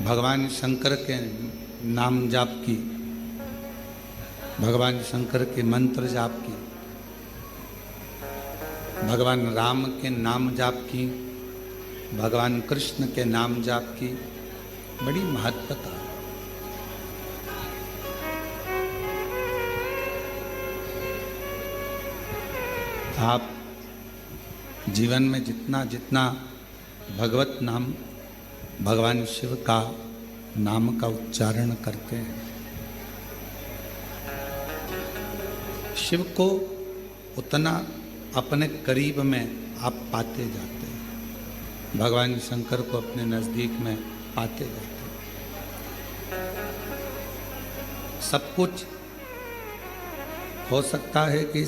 भगवान शंकर के नाम जाप की, भगवान शंकर के मंत्र जाप की, भगवान राम के नाम जाप की, भगवान कृष्ण के नाम जाप की बड़ी महत्वता। आप जीवन में जितना जितना भगवत नाम, भगवान शिव का नाम का उच्चारण करते हैं, शिव को उतना अपने करीब में आप पाते जाते हैं, भगवान शंकर को अपने नज़दीक में पाते जाते हैं। सब कुछ हो सकता है कि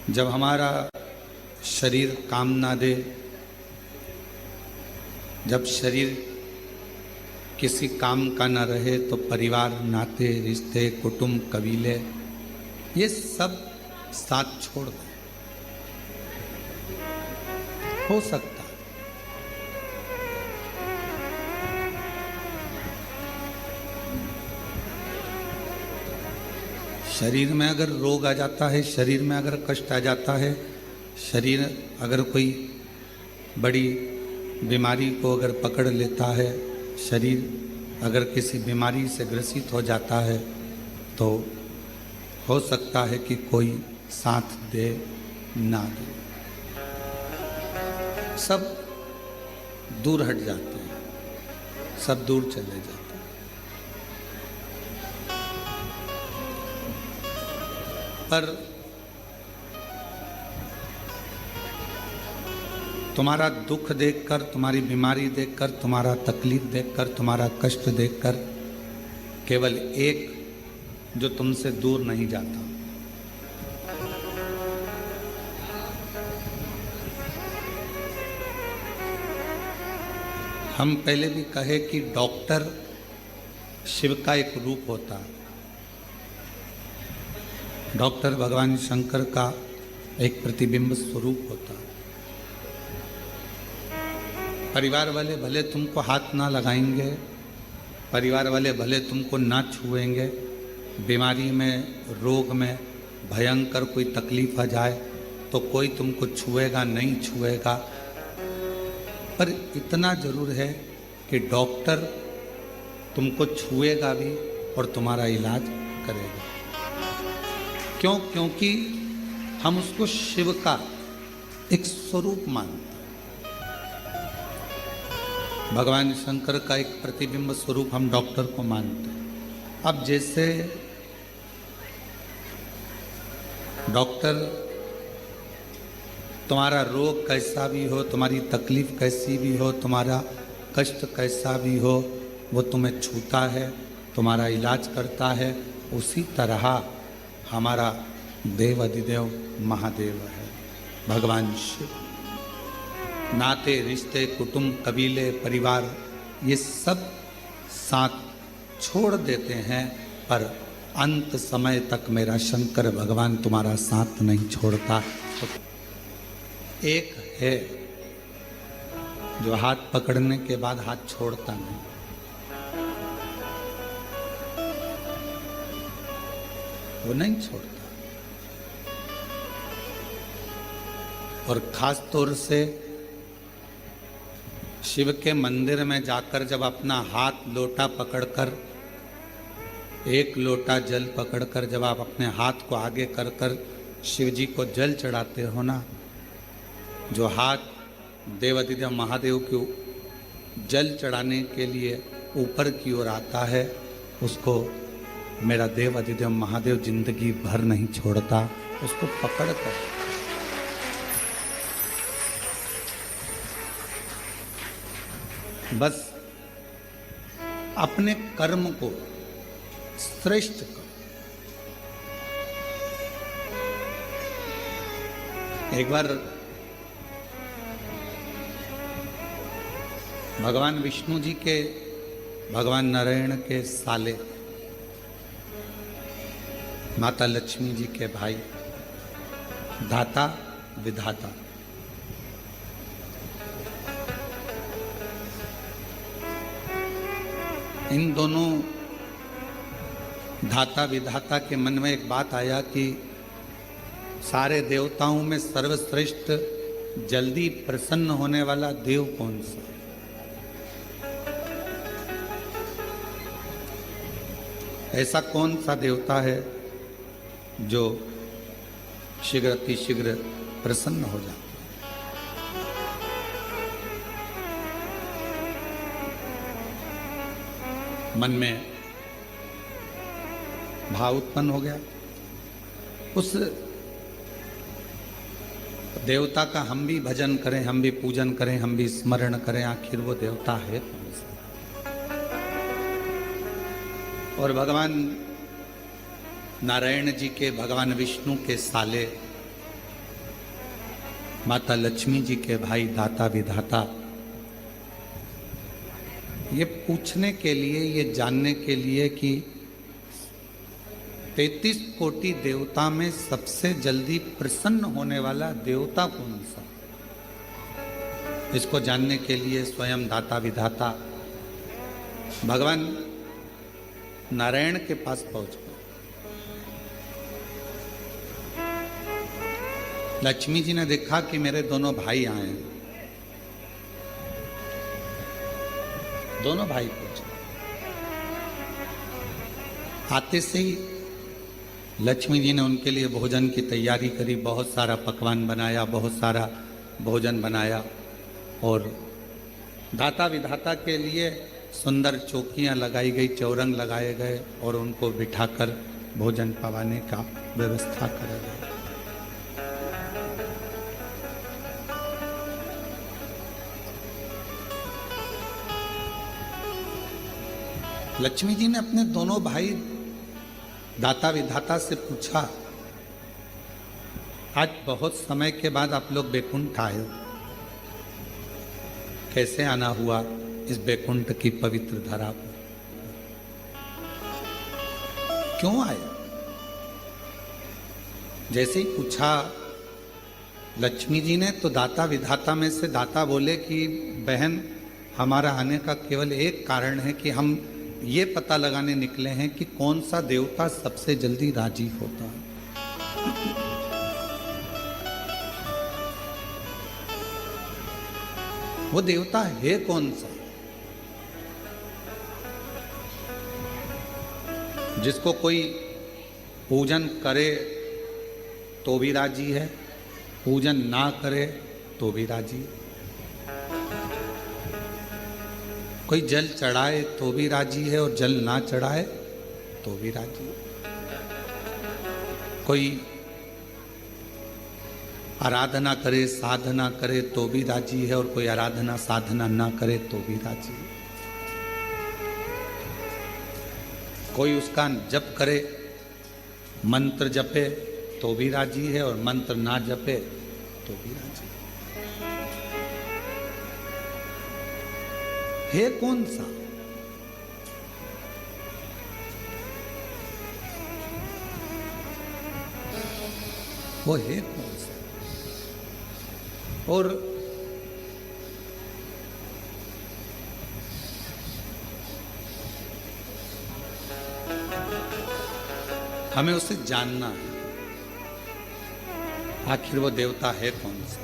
जब हमारा शरीर काम ना दे, जब शरीर किसी काम का न रहे, तो परिवार, नाते, रिश्ते, कुटुंब, कबीले ये सब साथ छोड़ दें। हो सकता है। शरीर में अगर रोग आ जाता है, शरीर में अगर कष्ट आ जाता है, शरीर अगर कोई बड़ी बीमारी को अगर पकड़ लेता है, शरीर अगर किसी बीमारी से ग्रसित हो जाता है, तो हो सकता है कि कोई साथ दे ना दे, सब दूर हट जाते हैं, सब दूर चले जाते हैं। पर तुम्हारा दुख देखकर, तुम्हारी बीमारी देखकर, तुम्हारा तकलीफ देखकर, तुम्हारा कष्ट देखकर केवल एक जो तुमसे दूर नहीं जाता, हम पहले भी कहे कि डॉक्टर शिव का एक रूप होता है, डॉक्टर भगवान शंकर का एक प्रतिबिंब स्वरूप होता है। परिवार वाले भले तुमको हाथ ना लगाएंगे, परिवार वाले भले तुमको ना छुएंगे, बीमारी में, रोग में भयंकर कोई तकलीफ आ जाए तो कोई तुमको छुएगा नहीं छुएगा, पर इतना जरूर है कि डॉक्टर तुमको छुएगा भी और तुम्हारा इलाज करेगा। क्यों? क्योंकि हम उसको शिव का एक स्वरूप मानते हैं, भगवान शंकर का एक प्रतिबिंब स्वरूप हम डॉक्टर को मानते हैं। अब जैसे डॉक्टर तुम्हारा रोग कैसा भी हो, तुम्हारी तकलीफ कैसी भी हो, तुम्हारा कष्ट कैसा भी हो, वो तुम्हें छूता है, तुम्हारा इलाज करता है, उसी तरह हमारा देव अधिदेव महादेव है भगवान शिव। नाते, रिश्ते, कुटुंब, कबीले, परिवार ये सब साथ छोड़ देते हैं, पर अंत समय तक मेरा शंकर भगवान तुम्हारा साथ नहीं छोड़ता। तो एक है जो हाथ पकड़ने के बाद हाथ छोड़ता नहीं, वो नहीं छोड़ता। और खास तौर से शिव के मंदिर में जाकर जब अपना हाथ लोटा पकड़कर, एक लोटा जल पकड़कर जब आप अपने हाथ को आगे कर कर शिव जी को जल चढ़ाते हो ना, जो हाथ देवाधिदेव महादेव को जल चढ़ाने के लिए ऊपर की ओर आता है, उसको मेरा देव अधिदेव महादेव जिंदगी भर नहीं छोड़ता। उसको पकड़ कर बस अपने कर्म को श्रेष्ठ करो। एक बार भगवान विष्णु जी के, भगवान नारायण के साले, माता लक्ष्मी जी के भाई, दाता विधाता, इन दोनों धाता विधाता के मन में एक बात आया कि सारे देवताओं में सर्वश्रेष्ठ जल्दी प्रसन्न होने वाला देव कौन सा? ऐसा कौन सा देवता है जो शीघ्र अतिशीघ्र प्रसन्न हो जाता? मन में भाव उत्पन्न हो गया। उस देवता का हम भी भजन करें, हम भी पूजन करें, हम भी स्मरण करें, आखिर वो देवता है कौन सा? और भगवान नारायण जी के, भगवान विष्णु के साले, माता लक्ष्मी जी के भाई दाता विधाता, ये पूछने के लिए, ये जानने के लिए कि 33 कोटि देवता में सबसे जल्दी प्रसन्न होने वाला देवता कौन सा, इसको जानने के लिए स्वयं दाता विधाता भगवान नारायण के पास पहुंच गए। लक्ष्मी जी ने देखा कि मेरे दोनों भाई आए हैं। दोनों भाई पहुंचे। आते से ही लक्ष्मी जी ने उनके लिए भोजन की तैयारी करी, बहुत सारा पकवान बनाया, बहुत सारा भोजन बनाया और दाता विधाता के लिए सुंदर चौकियां लगाई गई, चौरंग लगाए गए और उनको बिठाकर भोजन पवाने का व्यवस्था करा गया। लक्ष्मी जी ने अपने दोनों भाई दाता विधाता से पूछा, आज बहुत समय के बाद आप लोग बैकुंठ आए हो, कैसे आना हुआ इस बैकुंठ की पवित्र धरा पर? क्यों आए? जैसे ही पूछा लक्ष्मी जी ने तो दाता विधाता में से दाता बोले कि बहन, हमारा आने का केवल एक कारण है कि हम ये पता लगाने निकले हैं कि कौन सा देवता सबसे जल्दी राजी होता है। वो देवता है कौन सा जिसको कोई पूजन करे तो भी राजी है, पूजन ना करे तो भी राजी है, कोई जल चढ़ाए तो भी राजी है और जल ना चढ़ाए तो भी राजी है, कोई आराधना करे साधना करे तो भी राजी है और कोई आराधना साधना ना करे तो भी राजी है, कोई उसका जप करे, मंत्र जपे तो भी राजी है और मंत्र ना जपे तो भी राजी है कौन सा? वो है कौन सा? और हमें उसे जानना है, आखिर वो देवता है कौन सा?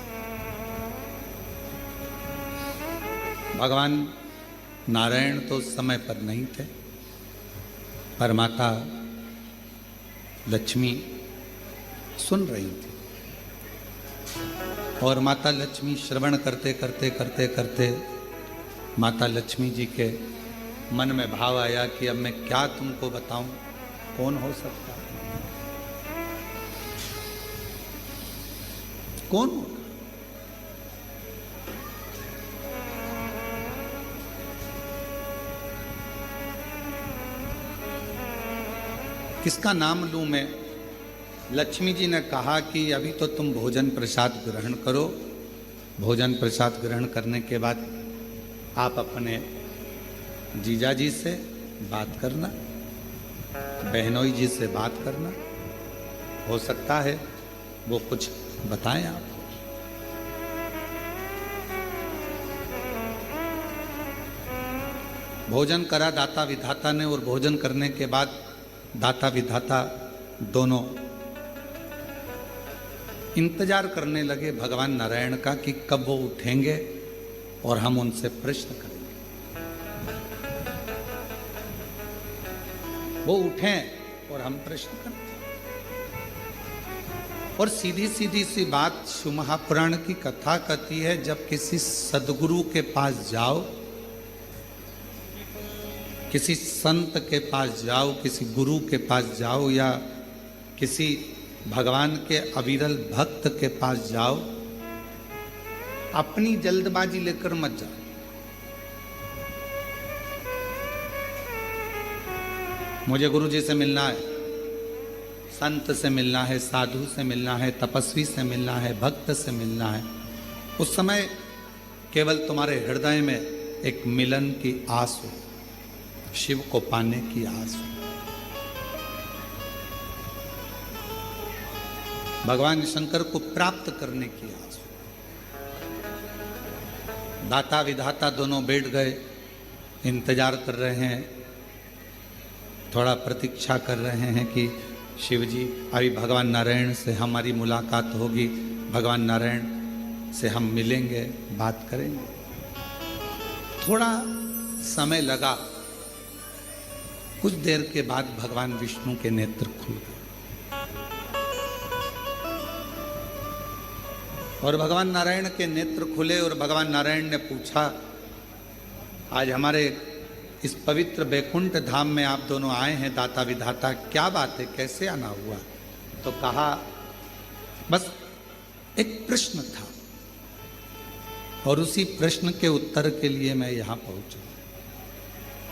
भगवान नारायण तो उस समय पर नहीं थे, पर माता लक्ष्मी सुन रही थी और माता लक्ष्मी श्रवण करते करते करते करते माता लक्ष्मी जी के मन में भाव आया कि अब मैं क्या तुमको बताऊं, कौन हो सकता है, कौन होगा? किसका नाम लूं मैं? लक्ष्मी जी ने कहा कि अभी तो तुम भोजन प्रसाद ग्रहण करो, भोजन प्रसाद ग्रहण करने के बाद आप अपने जीजा जी से बात करना, बहनोई जी से बात करना, हो सकता है वो कुछ बताएं आप। भोजन करा दाता विधाता ने, और भोजन करने के बाद दाता विधाता दोनों इंतजार करने लगे भगवान नारायण का कि कब वो उठेंगे और हम उनसे प्रश्न करेंगे। वो उठें और हम प्रश्न करें। और सीधी सीधी सी बात शिव महापुराण की कथा कहती है, जब किसी सदगुरु के पास जाओ, किसी संत के पास जाओ, किसी गुरु के पास जाओ, या किसी भगवान के अविरल भक्त के पास जाओ, अपनी जल्दबाजी लेकर मत जाओ। मुझे गुरु जी से मिलना है, संत से मिलना है, साधु से मिलना है, तपस्वी से मिलना है, भक्त से मिलना है। उस समय केवल तुम्हारे हृदय में एक मिलन की आस हो, शिव को पाने की आस हो, भगवान शंकर को प्राप्त करने की आस हो। दाता विधाता दोनों बैठ गए, इंतजार कर रहे हैं, थोड़ा प्रतीक्षा कर रहे हैं कि शिव जी अभी भगवान नारायण से हमारी मुलाकात होगी, भगवान नारायण से हम मिलेंगे, बात करेंगे। थोड़ा समय लगा। कुछ देर के बाद भगवान विष्णु के नेत्र खुल गए और भगवान नारायण के नेत्र खुले और भगवान नारायण ने पूछा, आज हमारे इस पवित्र बैकुंठ धाम में आप दोनों आए हैं दाता विधाता, क्या बात है, कैसे आना हुआ? तो कहा, बस एक प्रश्न था और उसी प्रश्न के उत्तर के लिए मैं यहां पहुंचा।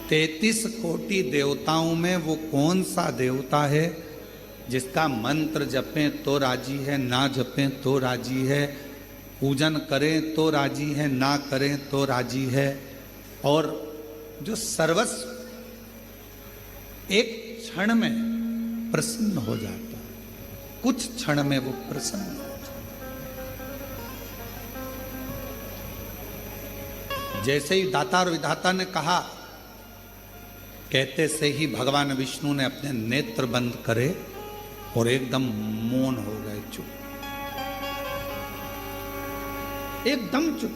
33 कोटि देवताओं में वो कौन सा देवता है जिसका मंत्र जपें तो राजी है, ना जपें तो राजी है, पूजन करें तो राजी है, ना करें तो राजी है, और जो सर्वस्व एक क्षण में प्रसन्न हो जाता है, कुछ क्षण में वो प्रसन्न हो जाता है। जैसे ही दाता और विधाता ने कहा, कहते से ही भगवान विष्णु ने अपने नेत्र बंद करे और एकदम मौन हो गए, चुप, एकदम चुप।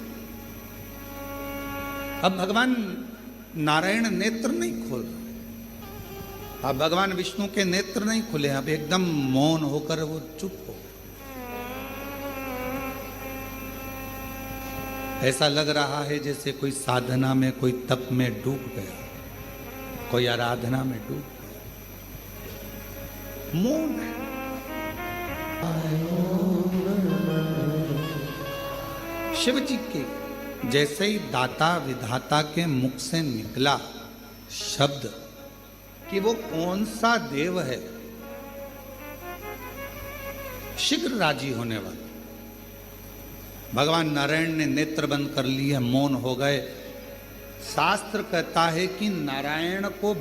अब भगवान नारायण नेत्र नहीं खोल रहे, अब भगवान विष्णु के नेत्र नहीं खुले, अब एकदम मौन होकर वो चुप हो गए। ऐसा लग रहा है जैसे कोई साधना में, कोई तप में डूब गया, कोई आराधना में डूब गया, मौन है। शिव जी के जैसे ही दाता विधाता के मुख से निकला शब्द कि वो कौन सा देव है, शीघ्र राजी होने वाला, भगवान नारायण ने नेत्र बंद कर लिए, मौन हो गए। शास्त्र कहता है कि नारायण को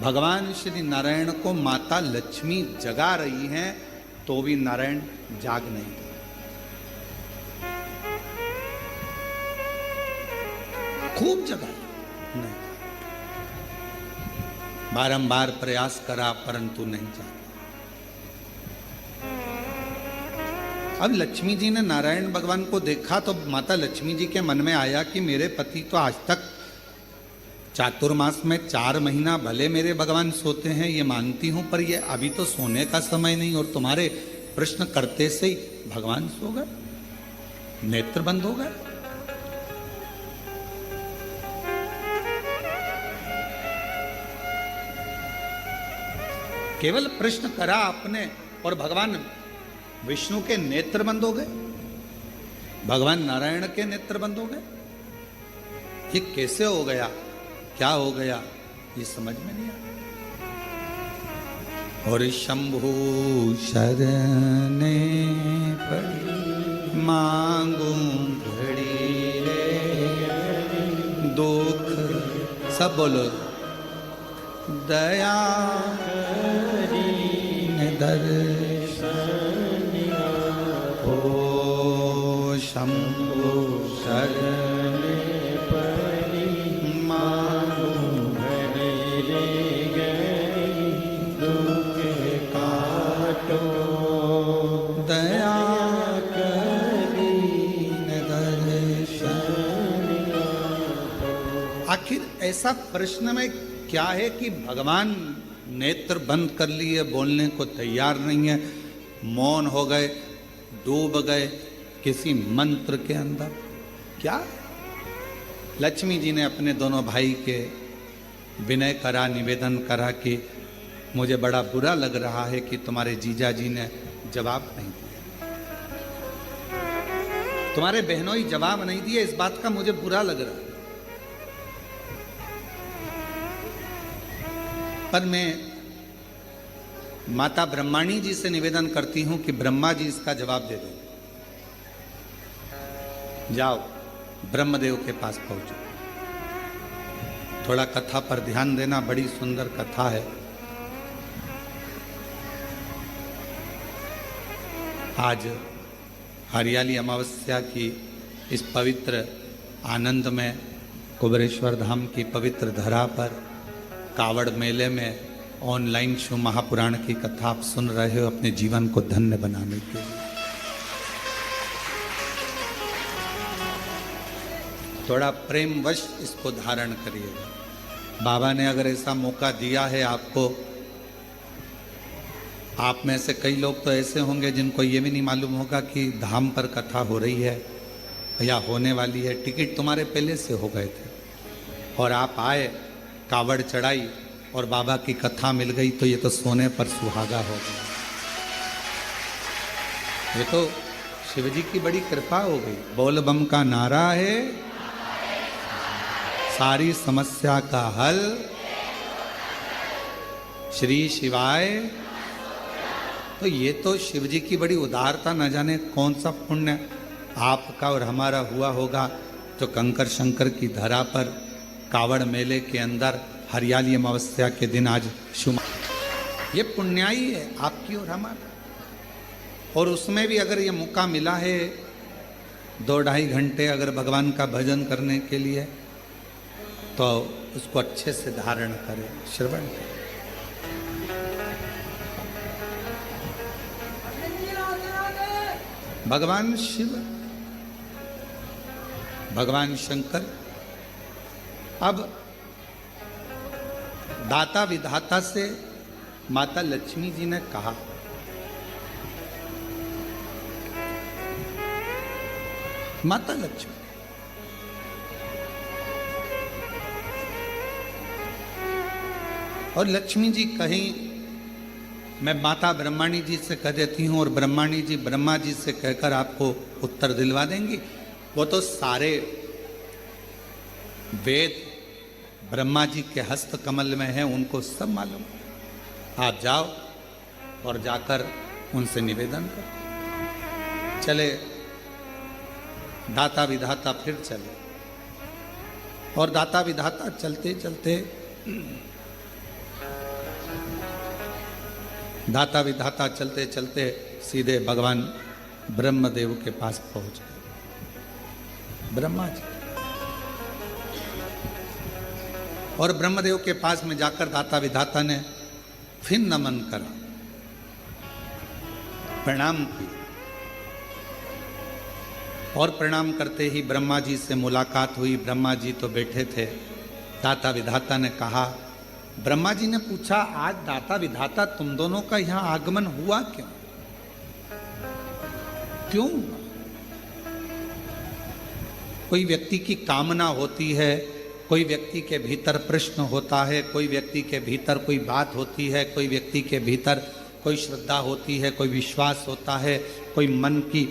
भगवान श्री नारायण को माता लक्ष्मी जगा रही हैं, तो भी नारायण जाग नहीं गए। खूब जगाई, नहीं, बारंबार प्रयास करा परंतु नहीं जागा। अब लक्ष्मी जी ने नारायण भगवान को देखा तो माता लक्ष्मी जी के मन में आया कि मेरे पति तो आज तक चातुर्मास में 4 महीना भले मेरे भगवान सोते हैं, ये मानती हूं, पर ये अभी तो सोने का समय नहीं, और तुम्हारे प्रश्न करते से ही भगवान सो गए, नेत्र बंद हो गए। केवल प्रश्न करा आपने और भगवान विष्णु के नेत्र बंद हो गए, भगवान नारायण के नेत्र बंद हो गए। ये कैसे हो गया, क्या हो गया, ये समझ में नहीं आया। और शंभु शरणे पड़ी मांगू घड़ी दुख, सब बोलो, दया दर्शन हो शंभु शरण आखिर ऐसा प्रश्न में क्या है कि भगवान नेत्र बंद कर लिए, बोलने को तैयार नहीं है, मौन हो गए, डूब गए किसी मंत्र के अंदर? क्या? लक्ष्मी जी ने अपने दोनों भाई के विनय करा, निवेदन करा कि मुझे बड़ा बुरा लग रहा है कि तुम्हारे जीजा जी ने जवाब नहीं दिया, तुम्हारे बहनोई जवाब नहीं दिए, इस बात का मुझे बुरा लग रहा है। पर मैं माता ब्रह्माणी जी से निवेदन करती हूं कि ब्रह्मा जी इसका जवाब दे दो। जाओ ब्रह्मदेव के पास पहुंचो, थोड़ा कथा पर ध्यान देना, बड़ी सुंदर कथा है। आज हरियाली अमावस्या की इस पवित्र आनंद में कुबेरेश्वर धाम की पवित्र धरा पर कावड़ मेले में ऑनलाइन शिव महापुराण की कथा आप सुन रहे हो अपने जीवन को धन्य बनाने के लिए। थोड़ा प्रेमवश इसको धारण करिएगा। बाबा ने अगर ऐसा मौका दिया है आपको, आप में से कई लोग तो ऐसे होंगे जिनको ये भी नहीं मालूम होगा कि धाम पर कथा हो रही है या होने वाली है। टिकट तुम्हारे पहले से हो गए थे और आप आए, कावड़ चढ़ाई और बाबा की कथा मिल गई, तो ये तो सोने पर सुहागा हो गया। ये तो शिव जी की बड़ी कृपा हो गई। बोल बम का नारा है, सारी समस्या का हल, श्री शिवाय। तो ये तो शिव जी की बड़ी उदारता, न जाने कौन सा पुण्य आपका और हमारा हुआ होगा जो कंकर शंकर की धरा पर कावड़ मेले के अंदर हरियाली अमावस्या के दिन आज शुमा, ये पुण्याई है आपकी और हमारा। और उसमें भी अगर ये मौका मिला है 2-2.5 घंटे अगर भगवान का भजन करने के लिए, तो उसको अच्छे से धारण करें, श्रवण करें। भगवान शिव, भगवान शंकर अब दाता विधाता से माता लक्ष्मी जी ने कहा, माता लक्ष्मी और लक्ष्मी जी कहीं, मैं माता ब्रह्माणी जी से कह देती हूं और ब्रह्माणी जी ब्रह्मा जी से कहकर आपको उत्तर दिलवा देंगी। वो तो सारे वेद ब्रह्मा जी के हस्त कमल में है, उनको सब मालूम। आप जाओ और जाकर उनसे निवेदन करो। चले दाता विधाता फिर चले, और दाता विधाता चलते चलते दाता विधाता चलते चलते सीधे भगवान ब्रह्मदेव के पास पहुंच गए, ब्रह्मा जी। और ब्रह्मदेव के पास में जाकर दाता विधाता ने फिर नमन करा, प्रणाम की। और प्रणाम करते ही ब्रह्मा जी से मुलाकात हुई। ब्रह्मा जी तो बैठे थे। दाता विधाता ने कहा, ब्रह्मा जी ने पूछा, आज दाता विधाता तुम दोनों का यहां आगमन हुआ क्यों? क्यों? कोई व्यक्ति की कामना होती है, कोई व्यक्ति के भीतर प्रश्न होता है, कोई व्यक्ति के भीतर कोई बात होती है, कोई व्यक्ति के भीतर कोई श्रद्धा होती है, कोई विश्वास होता है, कोई मन की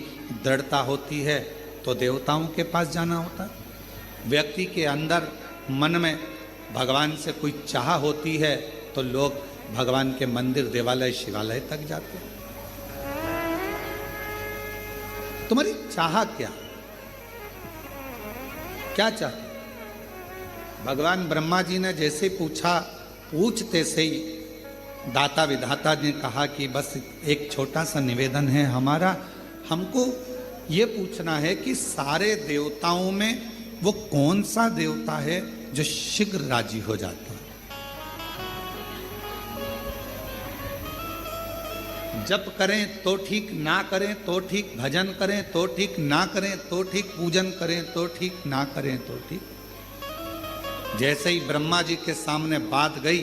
दृढ़ता होती है, तो देवताओं के पास जाना होता है। व्यक्ति के अंदर मन में भगवान से कोई चाह होती है तो लोग भगवान के मंदिर, देवालय, शिवालय तक जाते हैं। तुम्हारी चाह क्या? क्या चाहते? भगवान ब्रह्मा जी ने जैसे पूछा, पूछते से ही दाता विधाता ने कहा कि बस एक छोटा सा निवेदन है हमारा, हमको ये पूछना है कि सारे देवताओं में वो कौन सा देवता है जो शीघ्र राजी हो जाता है? जप करें तो ठीक, ना करें तो ठीक, भजन करें तो ठीक, ना करें तो ठीक, पूजन करें तो ठीक, ना करें तो ठीक। जैसे ही ब्रह्मा जी के सामने बात गई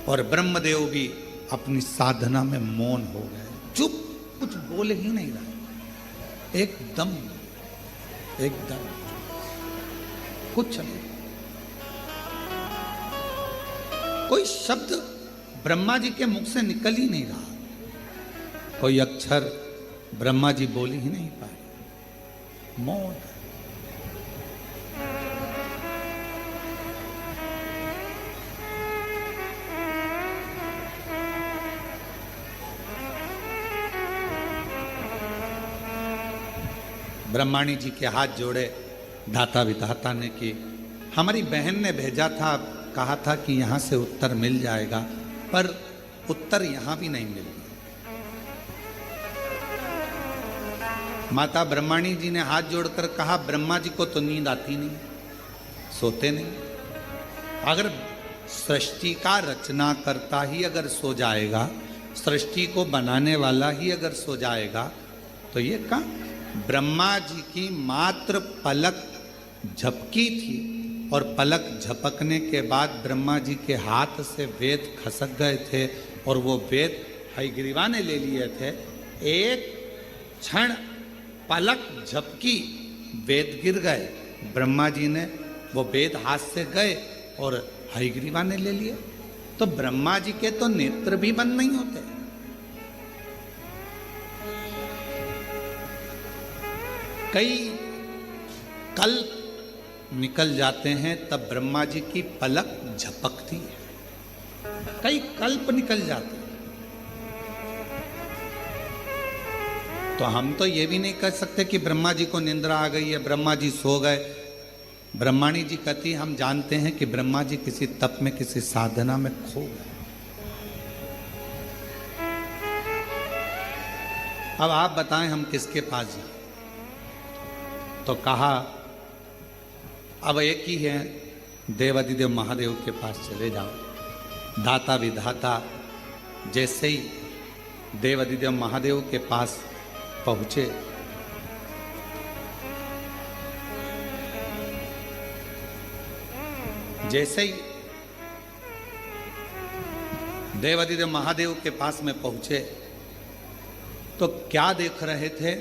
और ब्रह्मदेव भी अपनी साधना में मौन हो गए, चुप, कुछ बोले ही नहीं रहे, एकदम कुछ नहीं, कोई शब्द ब्रह्मा जी के मुख से निकल ही नहीं रहा, कोई अक्षर ब्रह्मा जी बोल ही नहीं पाए, मौन। ब्रह्माणी जी के हाथ जोड़े दाता विधाता ने कि हमारी बहन ने भेजा था, कहा था कि यहाँ से उत्तर मिल जाएगा, पर उत्तर यहाँ भी नहीं मिल रहा। माता ब्रह्माणी जी ने हाथ जोड़कर कहा, ब्रह्मा जी को तो नींद आती नहीं, सोते नहीं। अगर सृष्टि का रचना करता ही अगर सो जाएगा, सृष्टि को बनाने वाला ही अगर सो जाएगा, तो ये कहाँ? ब्रह्मा जी की मात्र पलक झपकी थी और पलक झपकने के बाद ब्रह्मा जी के हाथ से वेद खसक गए थे और वो वेद हयग्रीवा ने ले लिए थे। एक क्षण पलक झपकी, वेद गिर गए, ब्रह्मा जी ने वो वेद हाथ से गए और हयग्रीवा ने ले लिए। तो ब्रह्मा जी के तो नेत्र भी बंद नहीं होते। कई कल्प निकल जाते हैं तब ब्रह्मा जी की पलक झपकती है, कई कल्प निकल जाते हैं। तो हम तो ये भी नहीं कह सकते कि ब्रह्मा जी को निंद्रा आ गई है, ब्रह्मा जी सो गए। ब्रह्माणी जी कहती, हम जानते हैं कि ब्रह्मा जी किसी तप में, किसी साधना में खो गए। अब आप बताएं हम किसके पास जाएं? तो कहा अब एक ही है, देवादिदेव महादेव के पास चले जाओ। दाता विधाता जैसे ही देवादिदेव महादेव के पास पहुंचे, जैसे ही देवादिदेव महादेव के पास में पहुंचे तो क्या देख रहे थे?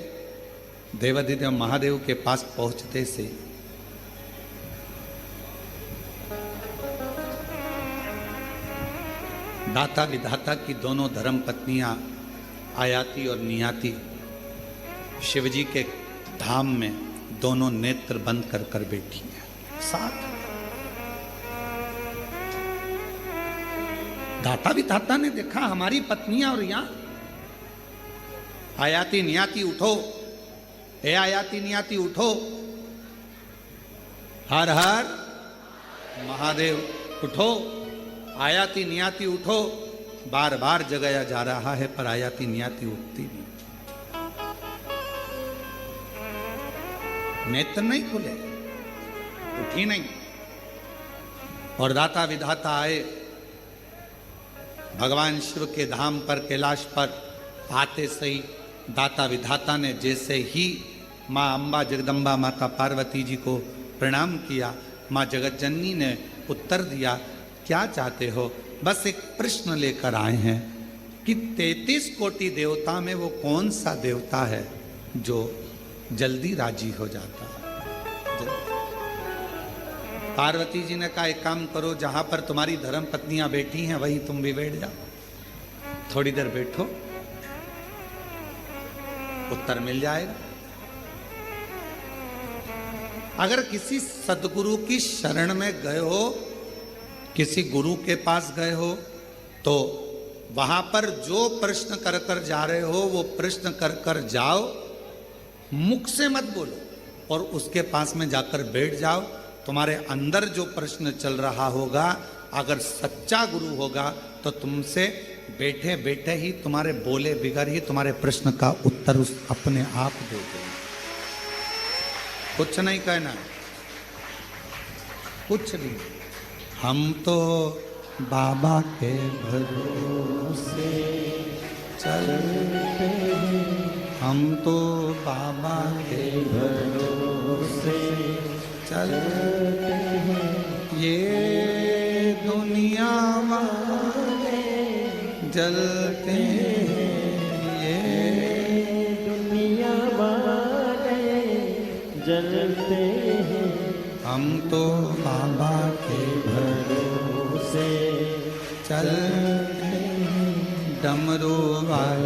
देवादिदेव महादेव के पास पहुंचते से दाता विधाता की दोनों धर्म पत्नियां आयाति और नियाति शिवजी के धाम में दोनों नेत्र बंद कर कर बैठी हैं साथ। दाता विधाता ने देखा हमारी पत्नियां और यहां आयाति नियाति उठो, हे आयाति नियाति उठो, हर हर महादेव उठो, आयाति नियाति उठो। बार बार जगाया जा रहा है पर आयाति नियाति उठती नहीं, नेत्र नहीं खुले, उठी नहीं। और दाता विधाता आए भगवान शिव के धाम पर, कैलाश पर आते सही दाता विधाता ने जैसे ही माँ अम्बा जगदम्बा माता पार्वती जी को प्रणाम किया, माँ जगतजननी ने उत्तर दिया, क्या चाहते हो? बस एक प्रश्न लेकर आए हैं कि 33 कोटि देवता में वो कौन सा देवता है जो जल्दी राजी हो जाता है? पार्वती जी ने कहा, एक काम करो, जहां पर तुम्हारी धर्म पत्नियां बैठी हैं वहीं तुम भी बैठ जाओ, थोड़ी देर बैठो, उत्तर मिल जाएगा। अगर किसी सदगुरु की शरण में गए हो, किसी गुरु के पास गए हो, तो वहां पर जो प्रश्न कर कर जा रहे हो वो प्रश्न कर कर जाओ, मुख से मत बोलो और उसके पास में जाकर बैठ जाओ। तुम्हारे अंदर जो प्रश्न चल रहा होगा, अगर सच्चा गुरु होगा तो तुमसे बैठे बैठे ही तुम्हारे बोले बिगड़ ही तुम्हारे प्रश्न का उत्तर उस अपने आप दे देगा। कुछ नहीं कहना, कुछ नहीं। हम तो बाबा के भरोसे चलते हैं, हम तो बाबा के भरोसे चलते जलते ये दुनिया वाले जलते हैं, हम तो बाबा के भरोसे चलते हैं। डमरू वाले